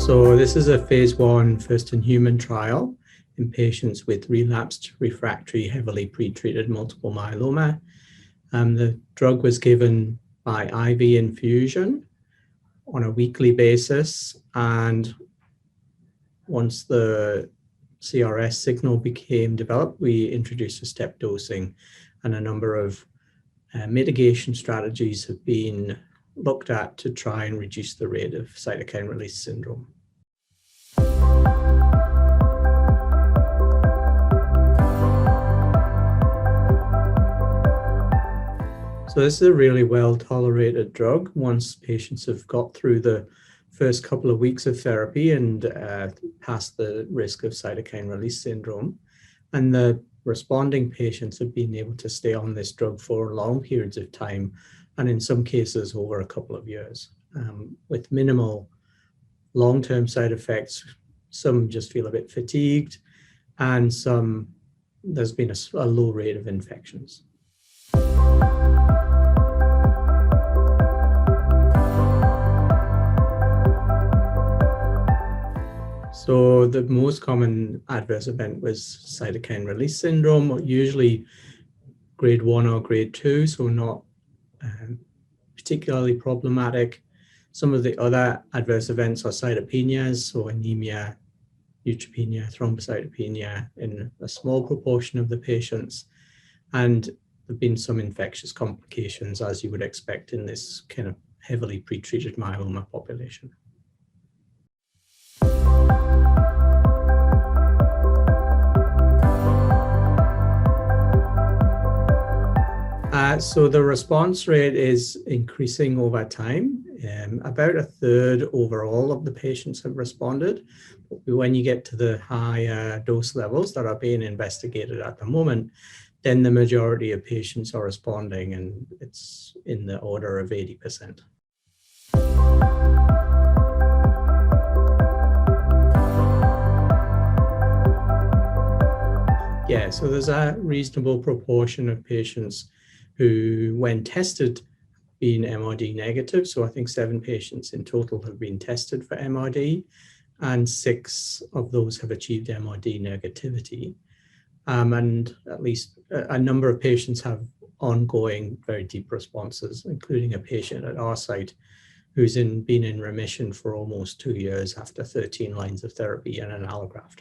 So this is a phase 1 first-in-human trial in patients with relapsed, refractory, heavily pretreated multiple myeloma. The drug was given by IV infusion on a weekly basis, and once the CRS signal became developed, we introduced a step dosing, and a number of mitigation strategies have been looked at to try and reduce the rate of cytokine release syndrome. So this is a really well-tolerated drug once patients have got through the first couple of weeks of therapy and past the risk of cytokine release syndrome. And the responding patients have been able to stay on this drug for long periods of time, and in some cases over a couple of years, with minimal long-term side effects. Some just feel a bit fatigued, and there's been a low rate of infections. So the most common adverse event was cytokine release syndrome, usually grade 1 or grade 2, so not particularly problematic. Some of the other adverse events are cytopenias, so anemia, neutropenia, thrombocytopenia in a small proportion of the patients. And there have been some infectious complications, as you would expect in this kind of heavily pretreated myeloma population. So the response rate is increasing over time. About a third overall of the patients have responded. But when you get to the higher dose levels that are being investigated at the moment, then the majority of patients are responding, and it's in the order of 80%. Yeah, so there's a reasonable proportion of patients who, when tested, been MRD negative. So I think 7 patients in total have been tested for MRD, and 6 of those have achieved MRD negativity. And at least a number of patients have ongoing very deep responses, including a patient at our site who's been in remission for almost 2 years after 13 lines of therapy and an allograft.